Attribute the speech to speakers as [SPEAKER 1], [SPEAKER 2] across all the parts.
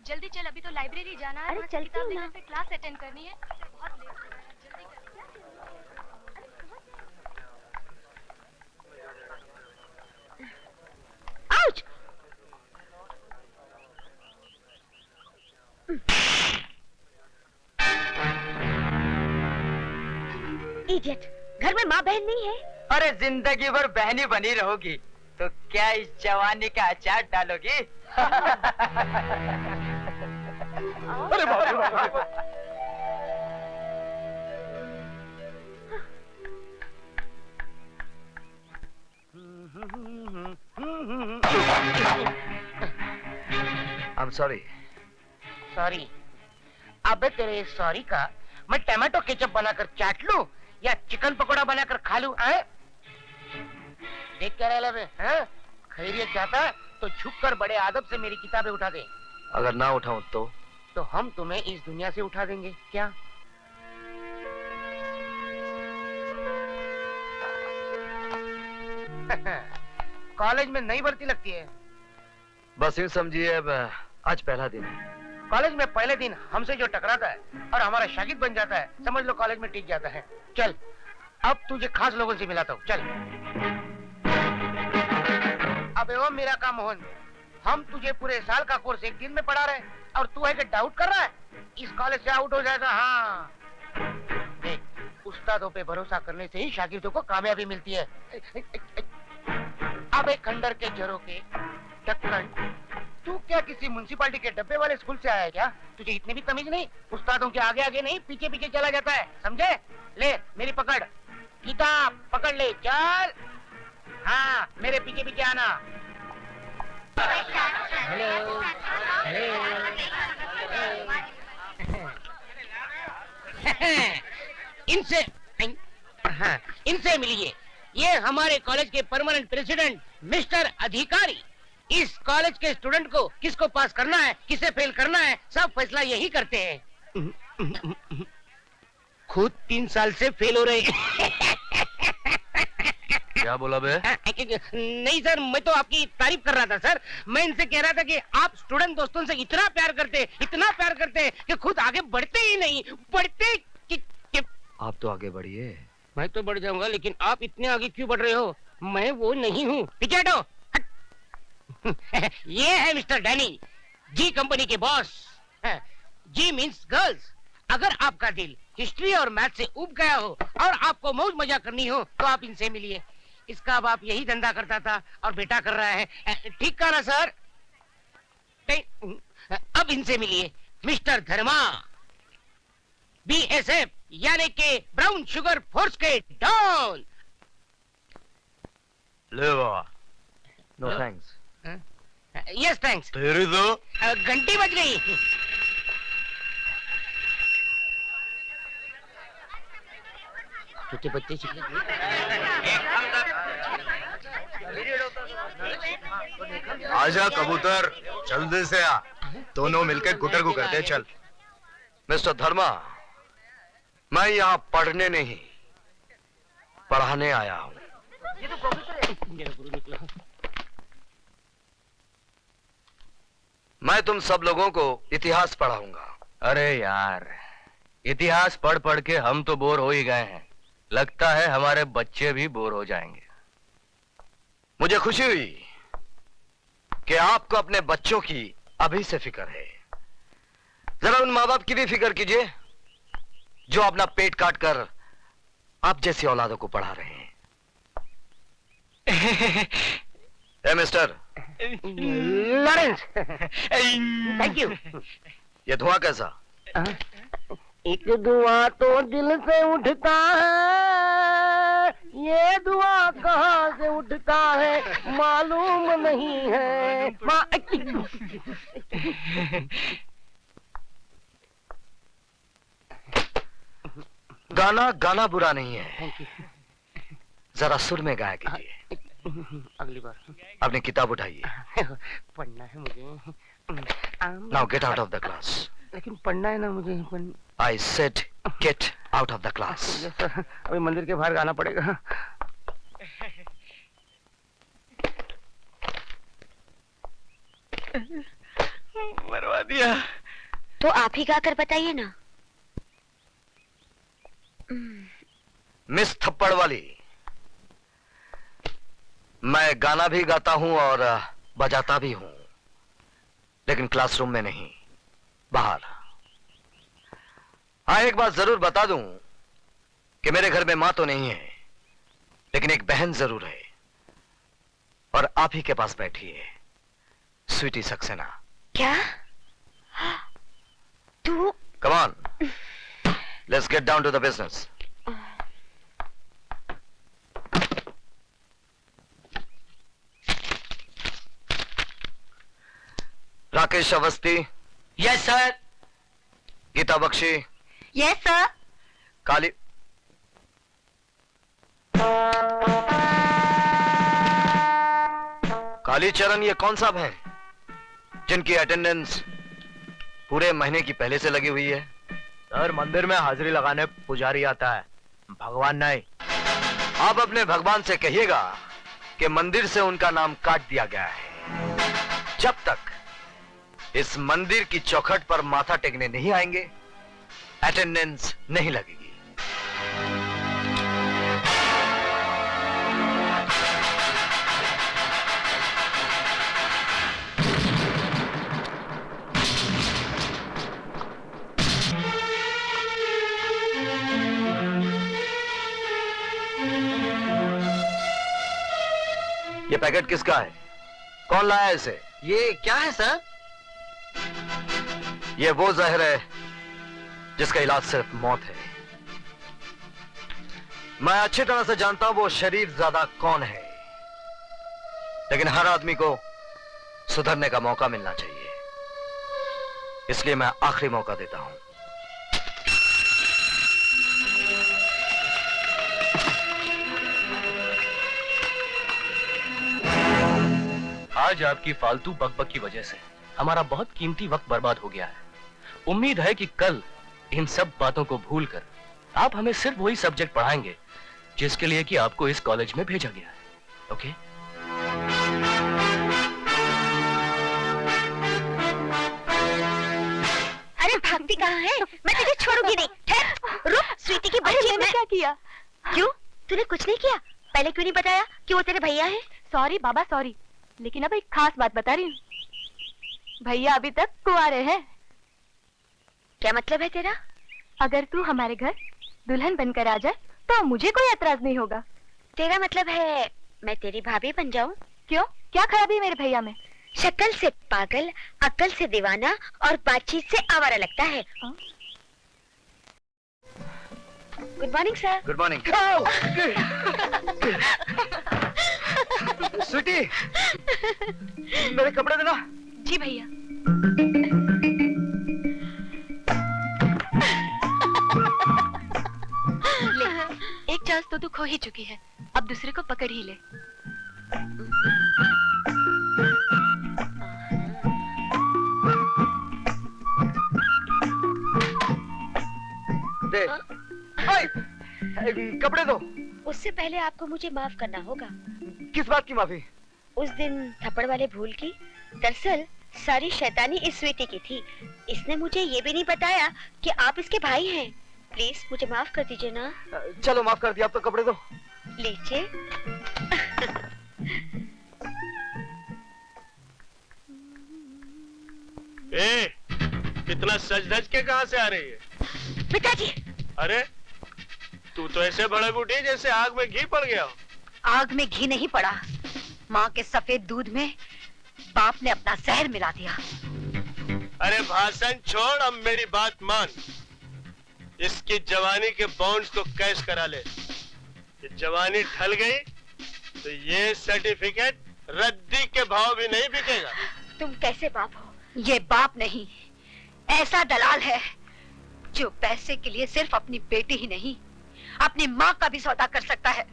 [SPEAKER 1] जल्दी चल, अभी तो लाइब्रेरी जाना है।
[SPEAKER 2] अरे चलती हूँ ना।
[SPEAKER 1] क्लास अटेंड करनी है। बहुत लेट हो रहा है, जल्दी कर।
[SPEAKER 2] आउच! इडियट! घर में माँ बहन नहीं है।
[SPEAKER 3] अरे जिंदगी भर बहनी बनी रहोगी तो क्या इस जवानी का अचार डालोगी?
[SPEAKER 4] अरे बाप रे बाप!
[SPEAKER 5] I'm sorry.
[SPEAKER 6] सॉरी। अबे तेरे सॉरी का मैं टमाटो केचप बनाकर चाट लूं या चिकन पकोड़ा बनाकर खा लूं? देख क्या रहा बे? खैरियत चाहता तो झुककर बड़े आदब से मेरी किताबें उठा दे।
[SPEAKER 5] अगर ना उठाऊं तो
[SPEAKER 6] हम तुम्हें इस दुनिया से उठा देंगे क्या? कॉलेज में नई भर्ती लगती है।
[SPEAKER 5] बस यूं समझिए अब आज पहला दिन है।
[SPEAKER 6] कॉलेज में पहले दिन हमसे जो टकराता है और हमारा शागिर्द बन जाता है, समझ लो कॉलेज में टिक जाता है। चल अब तुझे खास लोगों से मिलाता हूँ। चल। अबे ओ मेरा का मोहन, हम तुझे पूरे साल का कोर्स एक दिन में पढ़ा रहे और तू है कि डाउट कर रहा है? इस कॉलेज से आउट हो जाएगा। हाँ देख, उस्तादों पे भरोसा करने से ही शागिर्दों को कामयाबी मिलती है। अब एक खंडर के जरों के ढक्कन, तू क्या किसी म्युनिसिपालिटी के डब्बे वाले स्कूल से आया है क्या? तुझे इतने भी तमीज नहीं? उस्तादों के आगे आगे नहीं, पीछे पीछे चला जाता है, समझे? ले मेरी पकड़, किताब पकड़ ले, चल। हाँ मेरे पीछे पीछे आना। हेलो इनसे हाँ इनसे मिलिए। ये हमारे कॉलेज के परमानेंट प्रेसिडेंट मिस्टर अधिकारी। इस कॉलेज के स्टूडेंट को किसको पास करना है, किसे फेल करना है, सब फैसला यही करते हैं। खुद 3 साल से फेल हो रहे।
[SPEAKER 5] क्या बोला बे?
[SPEAKER 6] नहीं सर, मैं तो आपकी तारीफ कर रहा था सर। मैं इनसे कह रहा था कि आप स्टूडेंट दोस्तों से इतना प्यार करते कि खुद आगे बढ़ते ही नहीं। बढ़ते
[SPEAKER 5] आप तो आगे बढ़िए।
[SPEAKER 6] मैं तो बढ़ जाऊंगा, लेकिन आप इतने आगे क्यों बढ़ रहे हो? मैं वो नहीं हूँ। पीछे हटो। ये है मिस्टर डैनी, जी कंपनी के बॉस। जी मीन्स गर्ल्स। अगर आपका दिल हिस्ट्री और मैथ से उब गया हो और आपको मौज मजा करनी हो तो आप इनसे मिलिए। इसका बाप यही धंधा करता था और बेटा कर रहा है। ठीक कहा ना सर? अब इनसे मिलिए, मिस्टर धर्मा, BSF यानी के ब्राउन शुगर फोर्स के डॉन।
[SPEAKER 5] ले बाबा। No thanks.
[SPEAKER 6] Yes thanks.
[SPEAKER 5] तेरी तो
[SPEAKER 6] घंटी बज गई। छोटे बच्चे
[SPEAKER 5] आजा कबूतर, जल्दी से आ। दोनों मिलकर गुटर को करते चल। मिस्टर धर्मा, मैं यहाँ पढ़ने नहीं पढ़ाने आया हूँ। मैं तुम सब लोगों को इतिहास पढ़ाऊंगा।
[SPEAKER 7] अरे यार, इतिहास पढ़ पढ़ के हम तो बोर हो ही गए हैं। लगता है हमारे बच्चे भी बोर हो जाएंगे।
[SPEAKER 5] मुझे खुशी हुई कि आपको अपने बच्चों की अभी से फिक्र है। जरा उन माँ बाप की भी फिक्र कीजिए जो अपना पेट काट कर आप जैसी औलादों को पढ़ा रहे हैं। ए मिस्टर
[SPEAKER 6] लॉरेंस, थैंक यू।
[SPEAKER 5] ये धुआं कैसा?
[SPEAKER 6] एक धुआं तो दिल से उठता है, ये धुआं कहाँ से उठता है मालूम नहीं है।
[SPEAKER 5] गाना गाना बुरा नहीं है, जरा सुर में गाया कीजिए।
[SPEAKER 6] अगली बार।
[SPEAKER 5] अपनी किताब उठाइए।
[SPEAKER 6] पढ़ना है मुझे।
[SPEAKER 5] Now get out of the class.
[SPEAKER 6] लेकिन पढ़ना है ना मुझे।
[SPEAKER 5] I said get out of the class.
[SPEAKER 6] अभी मंदिर के बाहर गाना पड़ेगा।
[SPEAKER 7] मरवा
[SPEAKER 4] दिया।
[SPEAKER 2] तो आप ही गाकर बताइए ना।
[SPEAKER 5] मिस थप्पड़ वाली, मैं गाना भी गाता हूं और बजाता भी हूं, लेकिन क्लासरूम में नहीं, बाहर। हाँ, एक बात जरूर बता दूं कि मेरे घर में मां तो नहीं है, लेकिन एक बहन जरूर है, और आप ही के पास बैठी है, स्वीटी सक्सेना।
[SPEAKER 2] क्या? तू?
[SPEAKER 5] Come on, let's get down to the business. Rakesh Awasthi.
[SPEAKER 3] Yes sir.
[SPEAKER 5] Geeta Bakshi.
[SPEAKER 2] Yes sir.
[SPEAKER 5] Kali Kalicharan, ये कौन साहब हैं जिनकी अटेंडेंस पूरे महीने की पहले से लगी हुई है?
[SPEAKER 7] सर, मंदिर में हाजिरी लगाने पुजारी आता है, भगवान नहीं।
[SPEAKER 5] आप अपने भगवान से कहिएगा कि मंदिर से उनका नाम काट दिया गया है। जब तक इस मंदिर की चौखट पर माथा टेकने नहीं आएंगे, अटेंडेंस नहीं लगेगी। ये पैकेट किसका है? कौन लाया इसे?
[SPEAKER 3] ये क्या है सर?
[SPEAKER 5] ये वो जहर है जिसका इलाज सिर्फ मौत है। मैं अच्छी तरह से जानता हूं वो शरीर ज्यादा कौन है, लेकिन हर आदमी को सुधरने का मौका मिलना चाहिए, इसलिए मैं आखिरी मौका देता हूं।
[SPEAKER 7] आज आपकी फालतू बकबक की वजह से हमारा बहुत कीमती वक्त बर्बाद हो गया है। उम्मीद है कि कल इन सब बातों को भूलकर आप हमें सिर्फ वही सब्जेक्ट पढ़ाएंगे जिसके लिए कि आपको इस कॉलेज में भेजा गया है। ओके?
[SPEAKER 2] अरे भागती कहाँ है? मैं तुझे छोड़ूंगी नहीं। ठहर, रुक। स्वीटी की बच्ची। मैंने क्या किया? क्यों? तूने कुछ नहीं किया? पहले क्यों नहीं बताया कि वो तेरे भैया हैं?
[SPEAKER 1] सॉरी बाबा सॉरी, लेकिन अब एक खास बात बता रही हूँ, भैया अभी तक कुंवारे हैं।
[SPEAKER 2] क्या मतलब है तेरा?
[SPEAKER 1] अगर तू हमारे घर दुल्हन बनकर आ जाए तो मुझे कोई एतराज नहीं होगा।
[SPEAKER 2] तेरा मतलब है मैं तेरी भाभी बन जाऊं?
[SPEAKER 1] क्यों, क्या खराबी है मेरे भैया में?
[SPEAKER 2] शक्ल से पागल, अक्ल से दीवाना और बातचीत से आवारा लगता है। Good morning sir.
[SPEAKER 5] Good morning. Sweetie, मेरे कपड़े देना।
[SPEAKER 1] जी भैया। ले, एक चांस तो तू खो ही चुकी है, अब दूसरे को पकड़ ही ले।
[SPEAKER 5] दे। हाय, कपड़े दो।
[SPEAKER 2] उससे पहले आपको मुझे माफ करना होगा।
[SPEAKER 5] किस बात की माफी?
[SPEAKER 2] उस दिन थप्पड़ वाले भूल की। दरअसल सारी शैतानी इस स्वीटी की थी। इसने मुझे ये भी नहीं बताया कि आप इसके भाई हैं। प्लीज मुझे माफ कर दीजिए ना।
[SPEAKER 5] चलो माफ कर दिया, अब तो कपड़े दो।
[SPEAKER 2] लीजिए।
[SPEAKER 4] कितना सज धज के कहां से आ रही है?
[SPEAKER 2] पिताजी।
[SPEAKER 4] अरे तू तो ऐसे बड़े बूढ़ी जैसे आग में घी पड़ गया हो।
[SPEAKER 2] आग में घी नहीं पड़ा, माँ के सफेद दूध में बाप ने अपना जहर मिला दिया।
[SPEAKER 4] अरे भाषण छोड़, अब मेरी बात मान। इसकी जवानी के बॉन्ड्स को कैश करा ले। ये जवानी ढल गई तो ये सर्टिफिकेट रद्दी के भाव भी नहीं बिकेगा।
[SPEAKER 2] तुम कैसे बाप हो? ये बाप नहीं, ऐसा दलाल है जो पैसे के लिए सिर्फ अपनी बेटी ही नहीं, अपनी माँ का भी सौदा कर सकता है।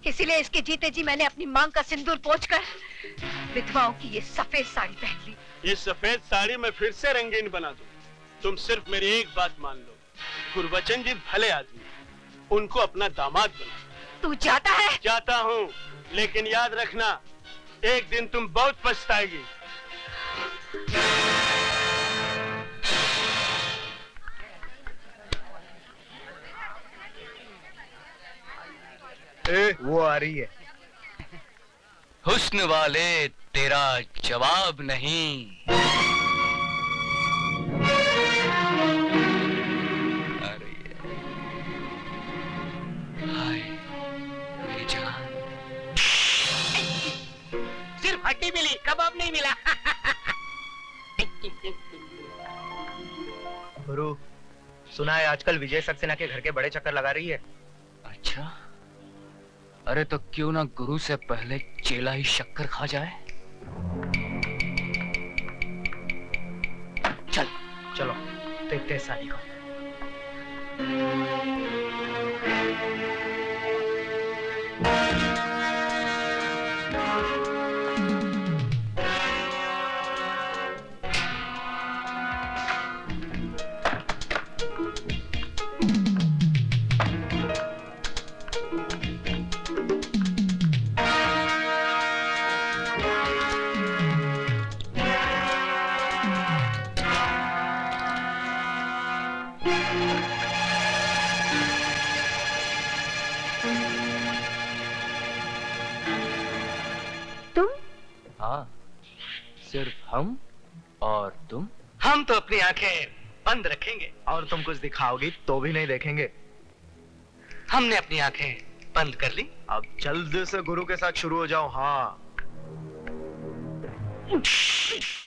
[SPEAKER 2] इसीलिए इसके जीते जी मैंने अपनी मांग का सिंदूर पोंछकर विधवाओं की ये सफेद साड़ी पहन ली।
[SPEAKER 4] ये सफेद साड़ी मैं फिर से रंगीन बना दूं। तुम सिर्फ मेरी एक बात मान लो, गुरबचन जी भले आदमी, उनको अपना दामाद बना।
[SPEAKER 2] तू जाता है?
[SPEAKER 4] जाता हूँ, लेकिन याद रखना एक दिन तुम बहुत पछताएगी।
[SPEAKER 8] आ रही है।
[SPEAKER 7] हुस्न वाले तेरा जवाब नहीं। अरे हाय मेरी जान।
[SPEAKER 6] सिर्फ हड्डी मिली, कबाब नहीं मिला।
[SPEAKER 8] गुरु, सुना है आजकल विजय सक्सेना के घर के बड़े चक्कर लगा रही है।
[SPEAKER 7] अच्छा, अरे तो क्यों ना गुरु से पहले चेला ही शक्कर खा जाए। चल
[SPEAKER 8] चलो देखते हैं साली को।
[SPEAKER 1] तुम
[SPEAKER 7] हाँ, सिर्फ हम और तुम।
[SPEAKER 5] हम तो अपनी आंखें बंद रखेंगे
[SPEAKER 8] और तुम कुछ दिखाओगी तो भी नहीं देखेंगे।
[SPEAKER 5] हमने अपनी आंखें बंद कर ली।
[SPEAKER 8] अब जल्द से गुरु के साथ शुरू हो जाओ। हाँ